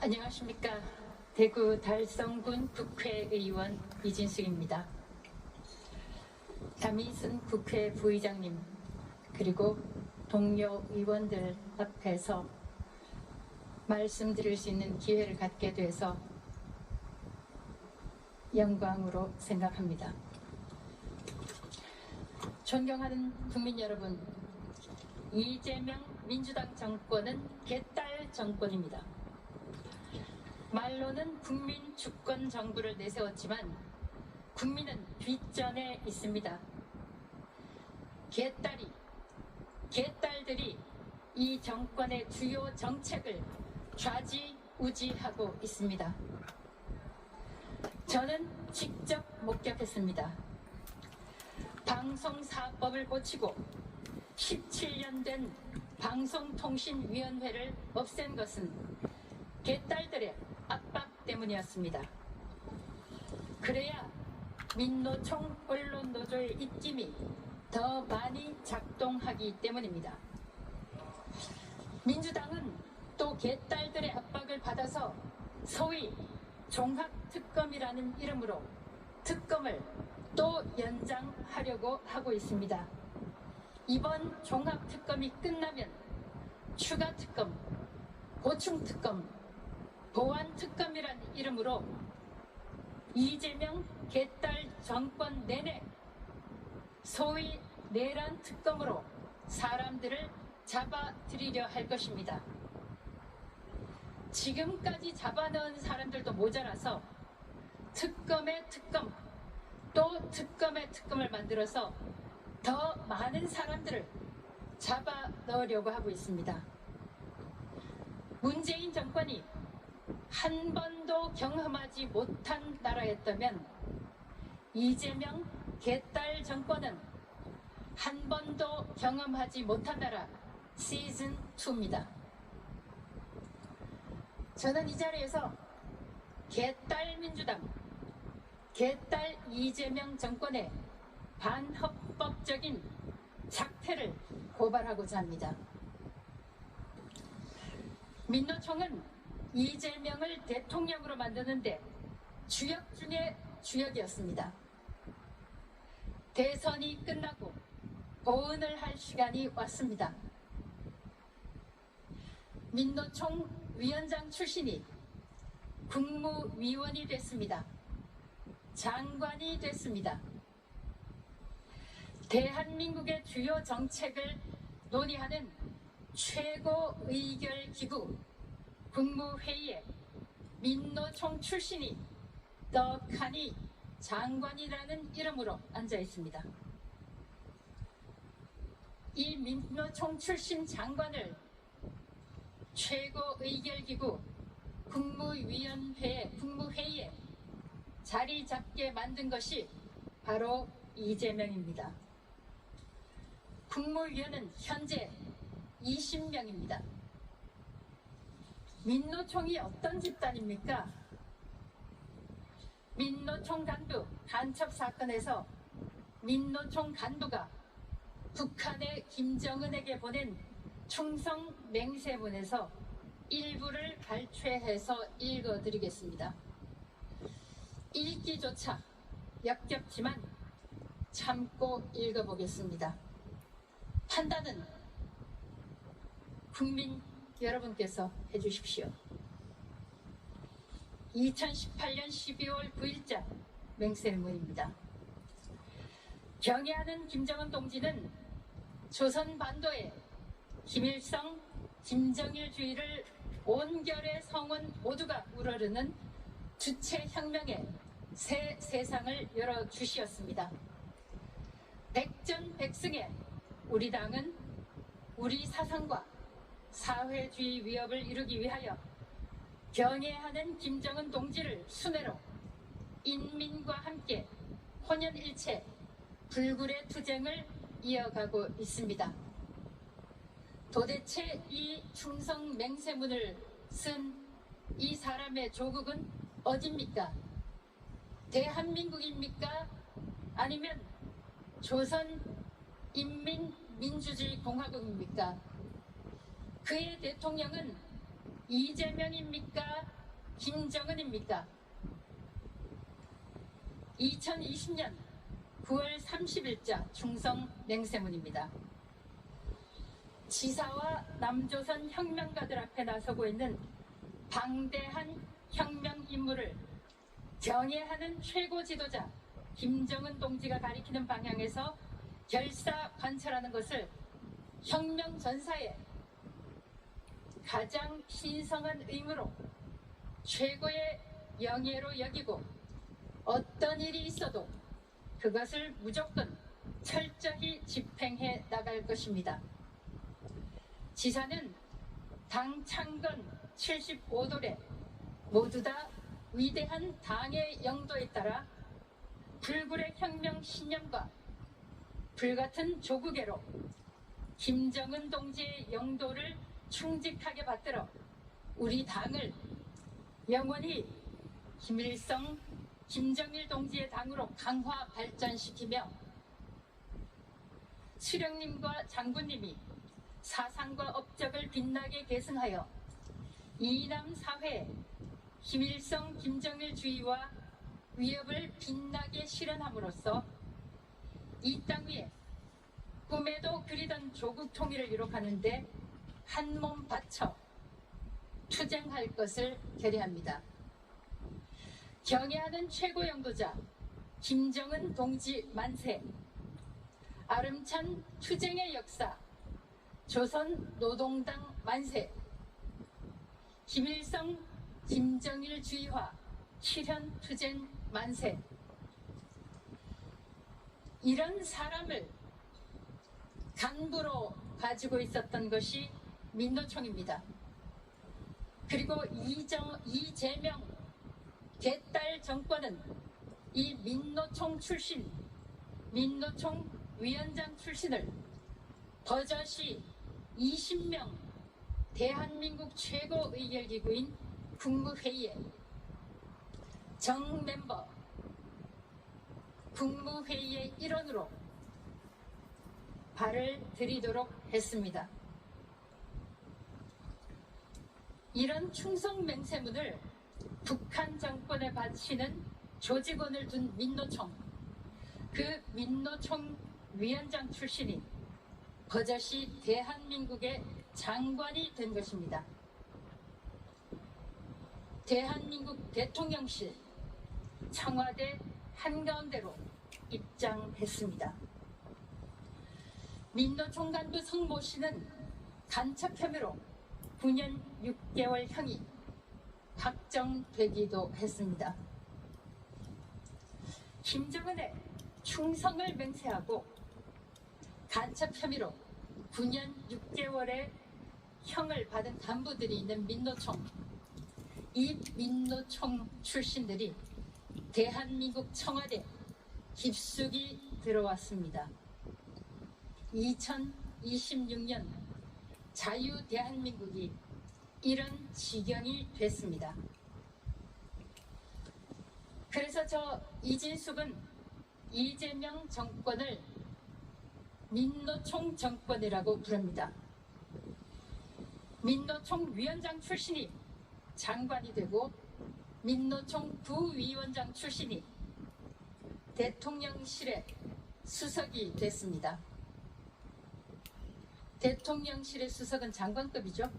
안녕하십니까. 대구 달성군 국회의원 이진숙입니다. 담이순 국회 부의장님 그리고 동료 의원들 앞에서 말씀드릴 수 있는 기회를 갖게 돼서 영광으로 생각합니다. 존경하는 국민 여러분, 이재명 민주당 정권은 개딸 정권입니다. 말로는 국민 주권 정부를 내세웠지만 국민은 뒷전에 있습니다. 개딸들이 이 정권의 주요 정책을 좌지우지하고 있습니다. 저는 직접 목격했습니다. 방송사법을 고치고 17년 된 방송통신위원회를 없앤 것은 개딸들의 압박 때문이었습니다. 그래야 민노총 언론노조의 입김이 더 많이 작동하기 때문입니다. 민주당은 또 개딸들의 압박을 받아서 소위 종합특검이라는 이름으로 특검을 또 연장하려고 하고 있습니다. 이번 종합특검이 끝나면 추가특검, 보충특검, 보완특검이라는 이름으로 이재명 개딸 정권 내내 소위 내란 특검으로 사람들을 잡아들이려 할 것입니다. 지금까지 잡아넣은 사람들도 모자라서 특검의 특검, 또 특검의 특검을 만들어서 더 많은 사람들을 잡아넣으려고 하고 있습니다. 문재인 정권이 한 번도 경험하지 못한 나라였다면 이재명 개딸 정권은 한 번도 경험하지 못한 나라 시즌2입니다. 저는 이 자리에서 개딸 민주당, 개딸 이재명 정권의 반헌법적인 작태를 고발하고자 합니다. 민노총은 이재명을 대통령으로 만드는데 주역 중에 주역이었습니다. 대선이 끝나고 보은을 할 시간이 왔습니다. 민노총 위원장 출신이 국무위원이 됐습니다. 장관이 됐습니다. 대한민국의 주요 정책을 논의하는 최고 의결 기구 국무회의에 민노총 출신이 떡하니 장관이라는 이름으로 앉아 있습니다. 이 민노총 출신 장관을 최고 의결 기구 국무회의에 자리 잡게 만든 것이 바로 이재명입니다. 국무위원은 현재 20명입니다. 민노총이 어떤 집단입니까? 민노총 간부 간첩 사건에서 민노총 간부가 북한의 김정은에게 보낸 충성 맹세문에서 일부를 발췌해서 읽어드리겠습니다. 읽기조차 역겹지만 참고 읽어보겠습니다. 판단은 국민 여러분께서 해주십시오. 2018년 12월 9일자 맹세문입니다. 경애하는 김정은 동지는 조선 반도에 김일성, 김정일주의를 온결의 성원 모두가 우러르는 주체혁명의 새 세상을 열어주시었습니다. 백전백승의 우리 당은 우리 사상과 사회주의 위협을 이루기 위하여 경애하는 김정은 동지를 순회로 인민과 함께 혼연일체 불굴의 투쟁을 이어가고 있습니다. 도대체 이 충성 맹세문을 쓴 이 사람의 조국은 어디입니까? 대한민국입니까? 아니면 조선인민민주주의 공화국입니까? 그의 대통령은 이재명입니까? 김정은입니까? 2020년 9월 30일자 충성 맹세문입니다. 지사와 남조선 혁명가들 앞에 나서고 있는 방대한 혁명 임무를 경애하는 최고 지도자 김정은 동지가 가리키는 방향에서 결사관철하는 것을 혁명 전사의 가장 신성한 의무로 최고의 영예로 여기고 어떤 일이 있어도 그것을 무조건 철저히 집행해 나갈 것입니다. 지사는 당 창건 75돌에 모두 다 위대한 당의 영도에 따라 불굴의 혁명 신념과 불같은 조국애로 김정은 동지의 영도를 충직하게 받들어 우리 당을 영원히 김일성, 김정일 동지의 당으로 강화 발전시키며 수령님과 장군님이 사상과 업적을 빛나게 계승하여 이남 사회에 김일성, 김정일주의와 위협을 빛나게 실현함으로써 이 땅 위에 꿈에도 그리던 조국 통일을 이룩하는 데 한 몸 바쳐 투쟁할 것을 결의합니다. 경애하는 최고 영도자 김정은 동지 만세, 아름찬 투쟁의 역사 조선 노동당 만세, 김일성 김정일주의화 실현 투쟁 만세. 이런 사람을 간부로 가지고 있었던 것이 민노총입니다. 그리고 이재명 개딸 정권은 이 민노총 출신, 민노총 위원장 출신을 버젓이 20명 대한민국 최고 의결기구인 국무회의에 정멤버 국무회의의 일원으로 발을 들이도록 했습니다. 이런 충성 맹세문을 북한 정권에 바치는 조직원을 둔 민노총, 그 민노총 위원장 출신이 버젓이 대한민국의 장관이 된 것입니다. 대한민국 대통령실, 청와대 한가운데로 입장했습니다. 민노총 간부 성모 씨는 간첩 혐의로 9년 6개월형이 확정되기도 했습니다. 김정은의 충성을 맹세하고 간첩 혐의로 9년 6개월의 형을 받은 간부들이 있는 민노총, 이 민노총 출신들이 대한민국 청와대 깊숙이 들어왔습니다. 2026년 자유 대한민국이 이런 지경이 됐습니다. 그래서 저 이진숙은 이재명 정권을 민노총 정권이라고 부릅니다. 민노총 위원장 출신이 장관이 되고 민노총 부위원장 출신이 대통령실의 수석이 됐습니다. 대통령실의 수석은 장관급이죠.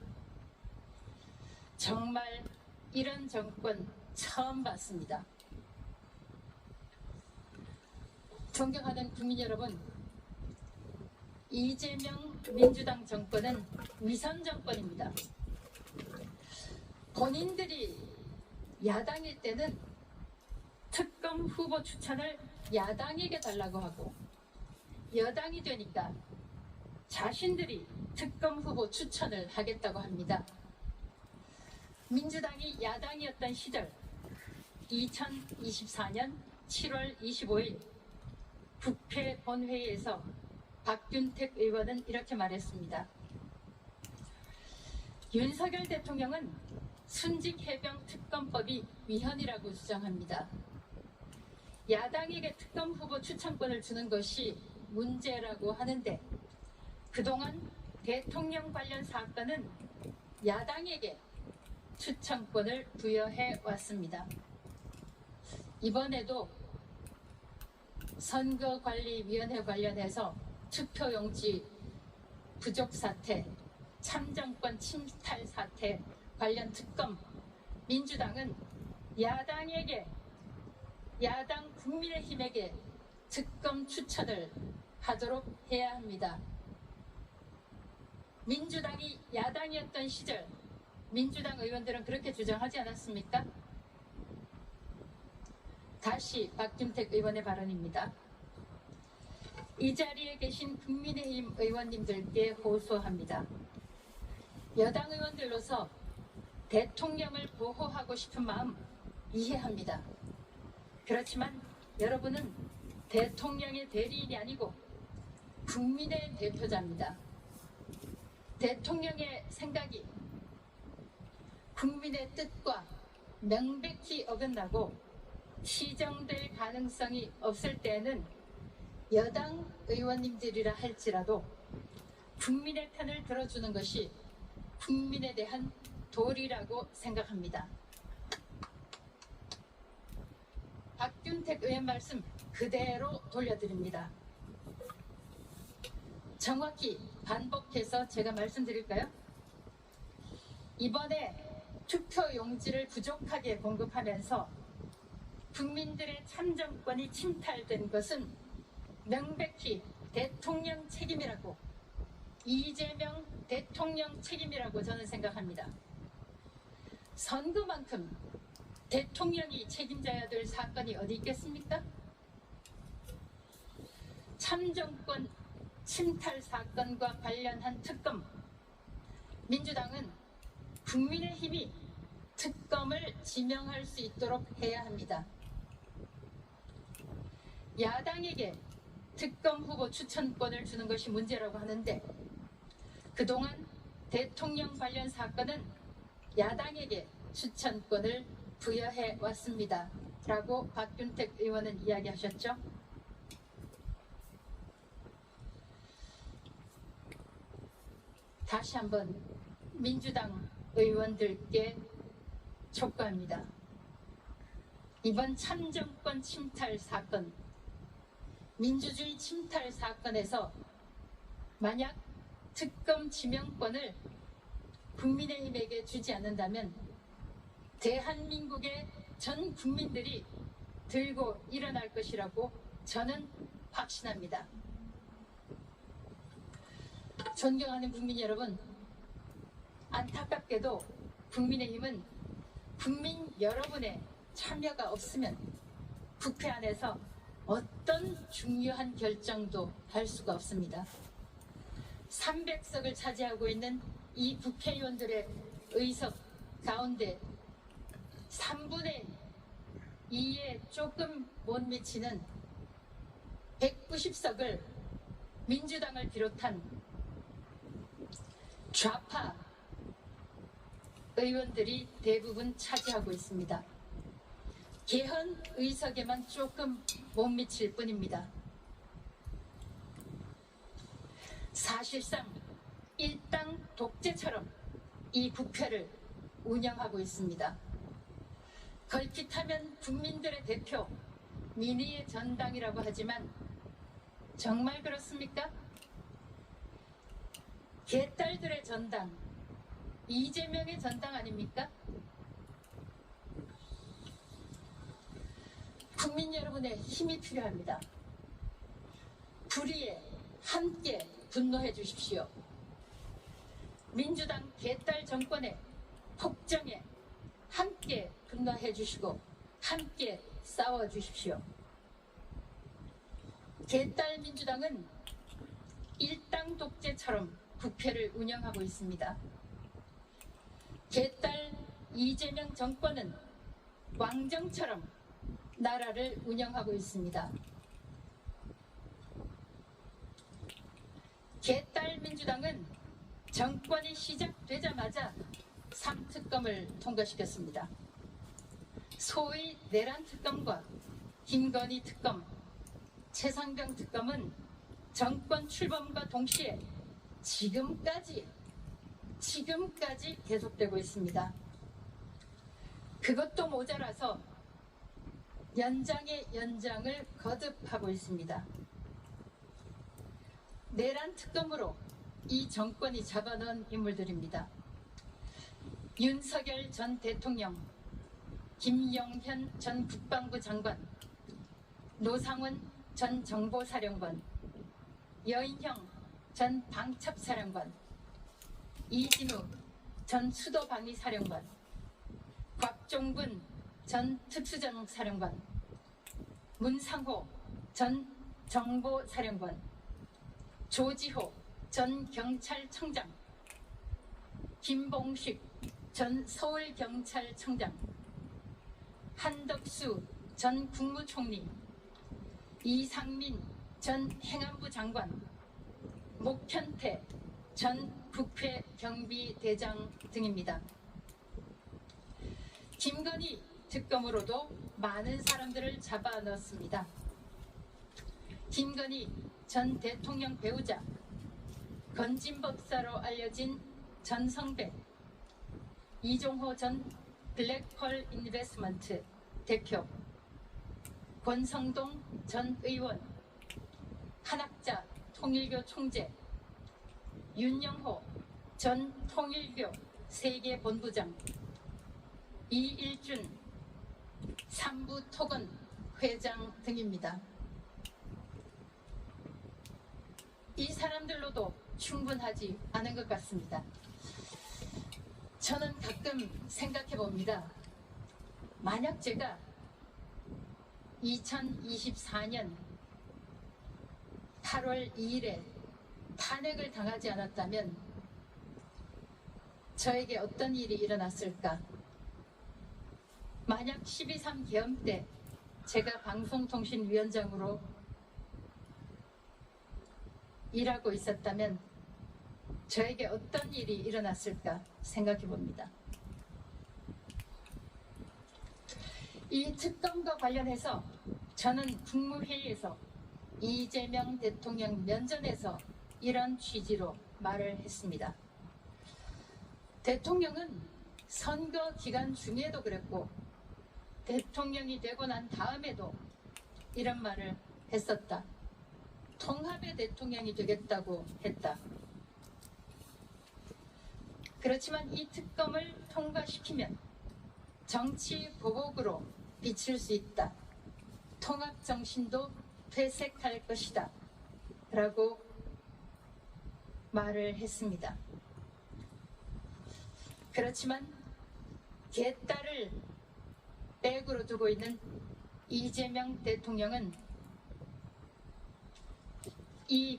정말 이런 정권 처음 봤습니다. 존경하는 국민 여러분, 이재명 민주당 정권은 위선 정권입니다. 본인들이 야당일 때는 특검 후보 추천을 야당에게 달라고 하고, 여당이 되니까 자신들이 특검 후보 추천을 하겠다고 합니다. 민주당이 야당이었던 시절 2024년 7월 25일 국회 본회의에서 박균택 의원은 이렇게 말했습니다. 윤석열 대통령은 순직해병 특검법이 위헌이라고 주장합니다. 야당에게 특검 후보 추천권을 주는 것이 문제라고 하는데, 그동안 대통령 관련 사건은 야당에게 추천권을 부여해 왔습니다. 이번에도 선거관리위원회 관련해서 투표용지 부족 사태, 참정권 침탈 사태 관련 특검, 민주당은 야당 국민의힘에게 특검 추천을 하도록 해야 합니다. 민주당이 야당이었던 시절 민주당 의원들은 그렇게 주장하지 않았습니까? 다시 박균택 의원의 발언입니다. 이 자리에 계신 국민의힘 의원님들께 호소합니다. 여당 의원들로서 대통령을 보호하고 싶은 마음 이해합니다. 그렇지만 여러분은 대통령의 대리인이 아니고 국민의 대표자입니다. 대통령의 생각이 국민의 뜻과 명백히 어긋나고 시정될 가능성이 없을 때에는 여당 의원님들이라 할지라도 국민의 편을 들어주는 것이 국민에 대한 도리라고 생각합니다. 박균택 의원 말씀 그대로 돌려드립니다. 정확히 반복해서 제가 말씀드릴까요? 이번에 투표용지를 부족하게 공급하면서 국민들의 참정권이 침탈된 것은 명백히 대통령 책임이라고, 이재명 대통령 책임이라고 저는 생각합니다. 선거만큼 대통령이 책임져야 될 사건이 어디 있겠습니까? 참정권 침탈 사건과 관련한 특검, 민주당은 국민의힘이 특검을 지명할 수 있도록 해야 합니다. 야당에게 특검 후보 추천권을 주는 것이 문제라고 하는데 그동안 대통령 관련 사건은 야당에게 추천권을 부여해 왔습니다. 라고 박균택 의원은 이야기하셨죠. 다시 한번 민주당 의원들께 촉구합니다. 이번 참정권 침탈 사건, 민주주의 침탈 사건에서 만약 특검 지명권을 국민의힘에게 주지 않는다면 대한민국의 전 국민들이 들고 일어날 것이라고 저는 확신합니다. 존경하는 국민 여러분, 안타깝게도 국민의힘은 국민 여러분의 참여가 없으면 국회 안에서 어떤 중요한 결정도 할 수가 없습니다. 300석을 차지하고 있는 이 국회의원들의 의석 가운데 3분의 2에 조금 못 미치는 190석을 민주당을 비롯한 좌파 의원들이 대부분 차지하고 있습니다. 개헌 의석에만 조금 못 미칠 뿐입니다. 사실상 일당 독재처럼 이 국회를 운영하고 있습니다. 걸핏하면 국민들의 대표, 민의의 전당이라고 하지만 정말 그렇습니까? 개딸들의 전당, 이재명의 전당 아닙니까? 국민 여러분의 힘이 필요합니다. 불의에 함께 분노해 주십시오. 민주당 개딸 정권의 폭정에 함께 분노해 주시고 함께 싸워 주십시오. 개딸 민주당은 일당 독재처럼 국회를 운영하고 있습니다. 개딸 이재명 정권은 왕정처럼 나라를 운영하고 있습니다. 개딸 민주당은 정권이 시작되자마자 3특검을 통과시켰습니다. 소위 내란 특검과 김건희 특검, 최상병 특검은 정권 출범과 동시에 지금까지 계속되고 있습니다. 그것도 모자라서 연장의 연장을 거듭하고 있습니다. 내란 특검으로 이 정권이 잡아넣은 인물들입니다. 윤석열 전 대통령, 김영현 전 국방부 장관, 노상원 전 정보사령관, 여인형 전 방첩사령관, 이진우 전 수도방위사령관, 곽종근 전 특수정사령관, 문상호 전 정보사령관, 조지호 전 경찰청장, 김봉식 전 서울경찰청장, 한덕수 전 국무총리, 이상민 전 행안부 장관, 목현태 전 국회 경비대장 등입니다. 김건희 특검으로도 많은 사람들을 잡아넣었습니다. 김건희 전 대통령 배우자, 건진법사로 알려진 전성배, 이종호 전 블랙펄 인베스먼트 대표, 권성동 전 의원, 한학자 통일교 총재, 윤영호 전 통일교 세계본부장, 이일준 삼부토건 회장 등입니다. 이 사람들로도 충분하지 않은 것 같습니다. 저는 가끔 생각해 봅니다. 만약 제가 2024년 8월 2일에 탄핵을 당하지 않았다면 저에게 어떤 일이 일어났을까? 만약 12.3 계엄 때 제가 방송통신위원장으로 일하고 있었다면 저에게 어떤 일이 일어났을까 생각해 봅니다. 이 특검과 관련해서 저는 국무회의에서 이재명 대통령 면전에서 이런 취지로 말을 했습니다. 대통령은 선거 기간 중에도 그랬고 대통령이 되고 난 다음에도 이런 말을 했었다. 통합의 대통령이 되겠다고 했다. 그렇지만 이 특검을 통과시키면 정치 보복으로 비칠 수 있다. 통합 정신도 퇴색할 것이다. 라고 말을 했습니다. 그렇지만 개딸을 백으로 두고 있는 이재명 대통령은 이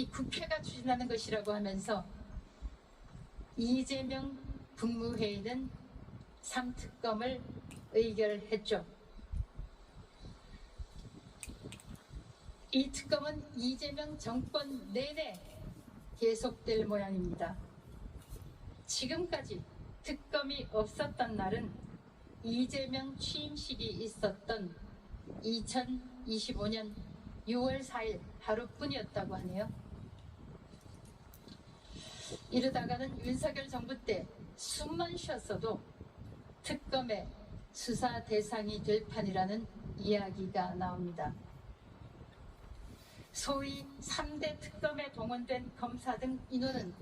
국회가 추진하는 것이라고 하면서 이재명 국무회의는 3특검을 의결했죠. 이 특검은 이재명 정권 내내 계속될 모양입니다. 지금까지 특검이 없었던 날은 이재명 취임식이 있었던 2025년 6월 4일 하루뿐이었다고 하네요. 이러다가는 윤석열 정부 때 숨만 쉬었어도 특검의 수사 대상이 될 판이라는 이야기가 나옵니다. 소위 3대 특검에 동원된 검사 등 인원은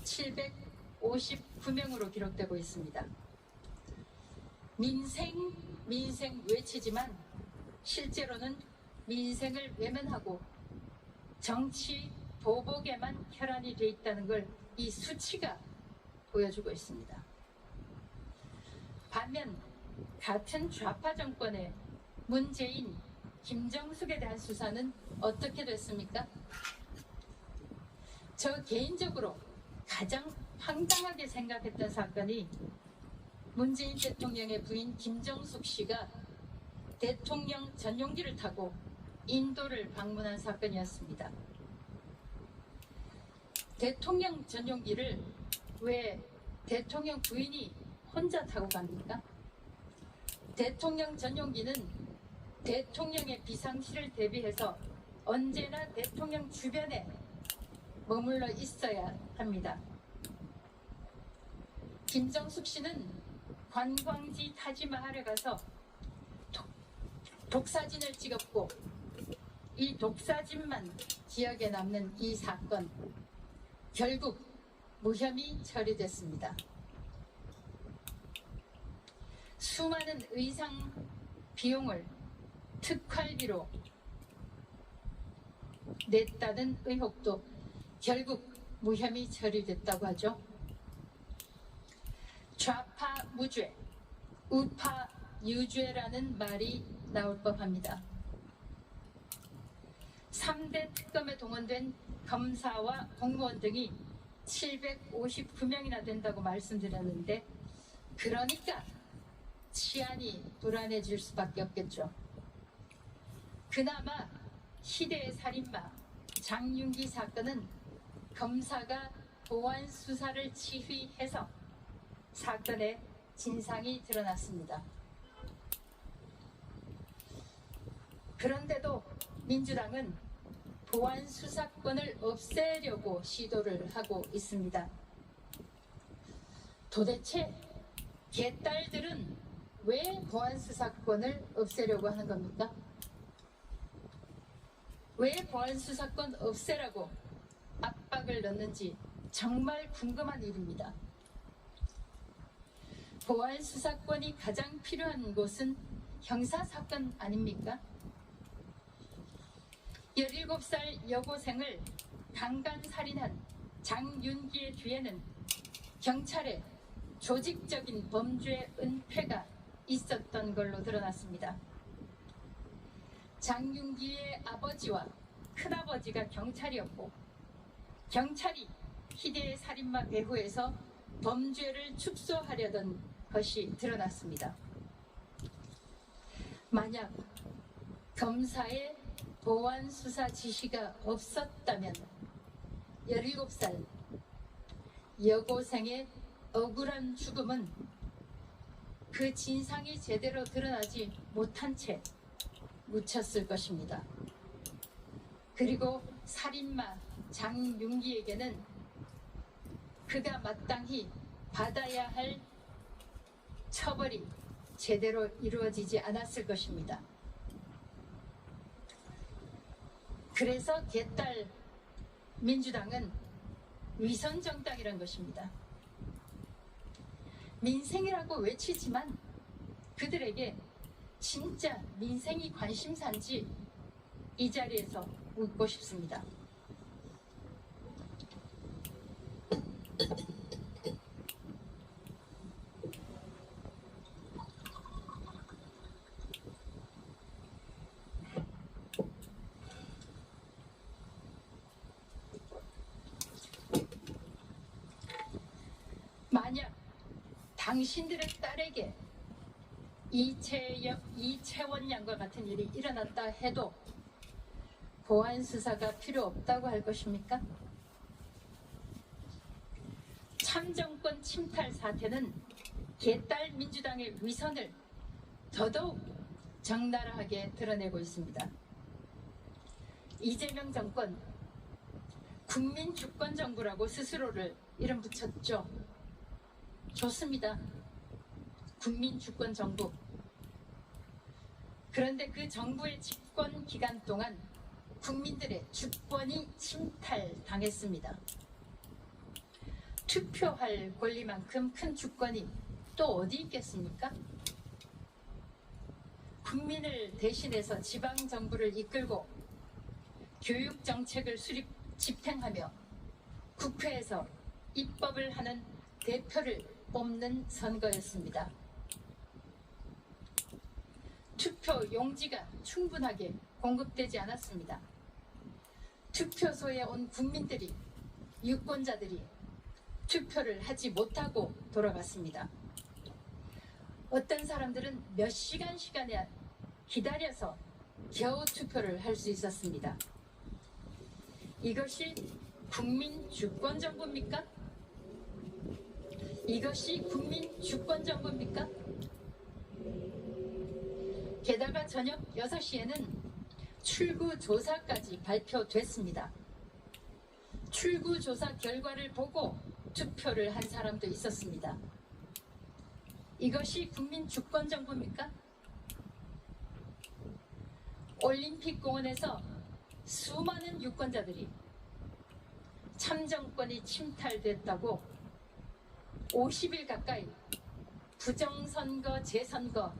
759명으로 기록되고 있습니다. 민생 외치지만 실제로는 민생을 외면하고 정치 보복에만 혈안이 돼 있다는 걸 이 수치가 보여주고 있습니다. 반면 같은 좌파 정권의 문재인, 김정숙에 대한 수사는 어떻게 됐습니까? 저 개인적으로 가장 황당하게 생각했던 사건이 문재인 대통령의 부인 김정숙 씨가 대통령 전용기를 타고 인도를 방문한 사건이었습니다. 대통령 전용기를 왜 대통령 부인이 혼자 타고 갑니까? 대통령 전용기는 대통령의 비상시를 대비해서 언제나 대통령 주변에 머물러 있어야 합니다. 김정숙 씨는 관광지 타지마할에 가서 독사진을 찍었고 이 독사진만 기억에 남는 이 사건, 결국 무혐의 처리됐습니다. 수많은 의상 비용을 특활비로 냈다는 의혹도 결국 무혐의 처리됐다고 하죠. 좌파 무죄, 우파 유죄라는 말이 나올 법합니다. 3대 특검에 동원된 검사와 공무원 등이 759명이나 된다고 말씀드렸는데, 그러니까 치안이 불안해질 수밖에 없겠죠. 그나마 희대의 살인마 장윤기 사건은 검사가 보안 수사를 지휘해서 사건의 진상이 드러났습니다. 그런데도 민주당은 보안 수사권을 없애려고 시도를 하고 있습니다. 도대체 개딸들은 왜 보안 수사권을 없애려고 하는 겁니까? 왜 보안 수사권 없애라고 압박을 넣는지 정말 궁금한 일입니다. 보안 수사권이 가장 필요한 곳은 형사사건 아닙니까? 17살 여고생을 강간살인한 장윤기의 뒤에는 경찰의 조직적인 범죄 은폐가 있었던 걸로 드러났습니다. 장윤기의 아버지와 큰아버지가 경찰이었고, 경찰이 희대의 살인마 배후에서 범죄를 축소하려던 것이 드러났습니다. 만약 검사의 보안 수사 지시가 없었다면 17살 여고생의 억울한 죽음은 그 진상이 제대로 드러나지 못한 채 묻혔을 것입니다. 그리고 살인마 장윤기에게는 그가 마땅히 받아야 할 처벌이 제대로 이루어지지 않았을 것입니다. 그래서 개딸 민주당은 위선정당이란 것입니다. 민생이라고 외치지만 그들에게 진짜 민생이 관심사인지 이 자리에서 묻고 싶습니다. 만약 당신들의 딸에게 이채원 양과 같은 일이 일어났다 해도 보안 수사가 필요 없다고 할 것입니까? 참정권 침탈 사태는 개딸 민주당의 위선을 더더욱 적나라하게 드러내고 있습니다. 이재명 정권 국민 주권 정부라고 스스로를 이름 붙였죠. 좋습니다. 국민 주권 정부. 그런데 그 정부의 집권 기간 동안 국민들의 주권이 침탈당했습니다. 투표할 권리만큼 큰 주권이 또 어디 있겠습니까? 국민을 대신해서 지방정부를 이끌고 교육정책을 집행하며 국회에서 입법을 하는 대표를 뽑는 선거였습니다. 투표 용지가 충분하게 공급되지 않았습니다. 투표소에 온 국민들이, 유권자들이 투표를 하지 못하고 돌아갔습니다. 어떤 사람들은 몇 시간에 기다려서 겨우 투표를 할 수 있었습니다. 이것이 국민 주권 정부입니까? 이것이 국민 주권 정부입니까? 게다가 저녁 6시에는 출구 조사까지 발표됐습니다. 출구 조사 결과를 보고 투표를 한 사람도 있었습니다. 이것이 국민 주권 정부입니까? 올림픽 공원에서 수많은 유권자들이 참정권이 침탈됐다고 50일 가까이 부정선거, 재선거,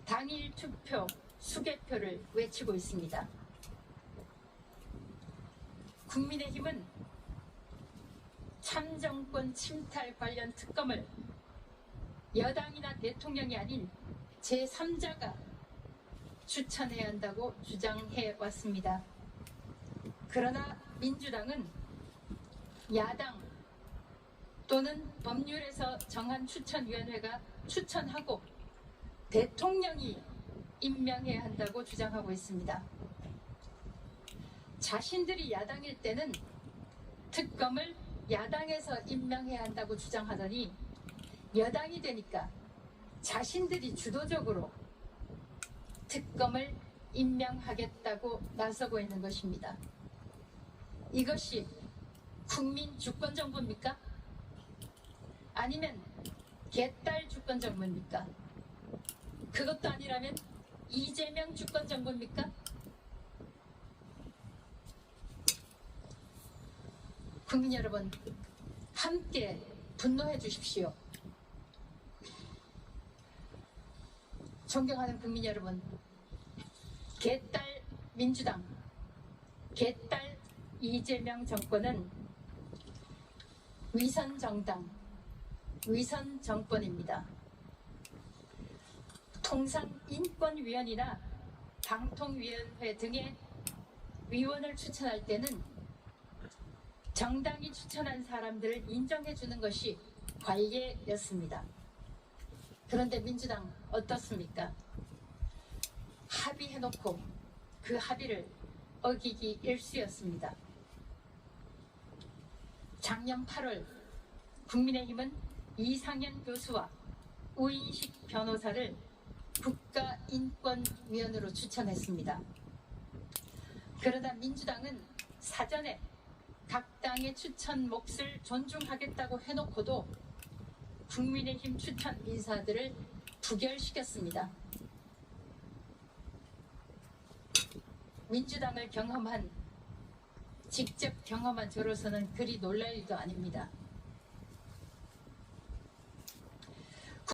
당일 투표, 수개표를 외치고 있습니다. 국민의힘은 참정권 침탈 관련 특검을 여당이나 대통령이 아닌 제3자가 추천해야 한다고 주장해 왔습니다. 그러나 민주당은 야당 또는 법률에서 정한 추천위원회가 추천하고 대통령이 임명해야 한다고 주장하고 있습니다. 자신들이 야당일 때는 특검을 야당에서 임명해야 한다고 주장하더니 여당이 되니까 자신들이 주도적으로 특검을 임명하겠다고 나서고 있는 것입니다. 이것이 국민 주권 정부입니까? 아니면 개딸 주권 정부입니까? 그것도 아니라면 이재명 주권 정부입니까? 국민 여러분, 함께 분노해 주십시오. 존경하는 국민 여러분, 개딸 민주당, 개딸 이재명 정권은 위선 정당, 위선 정권입니다. 통상인권위원이나 방통위원회 등의 위원을 추천할 때는 정당이 추천한 사람들을 인정해 주는 것이 관례였습니다. 그런데 민주당 어떻습니까? 합의해놓고 그 합의를 어기기 일쑤였습니다. 작년 8월 국민의힘은 이상현 교수와 우인식 변호사를 국가인권위원으로 추천했습니다. 그러다 민주당은 사전에 각 당의 추천 몫을 존중하겠다고 해놓고도 국민의힘 추천 인사들을 부결시켰습니다. 민주당을 직접 경험한 저로서는 그리 놀랄 일도 아닙니다.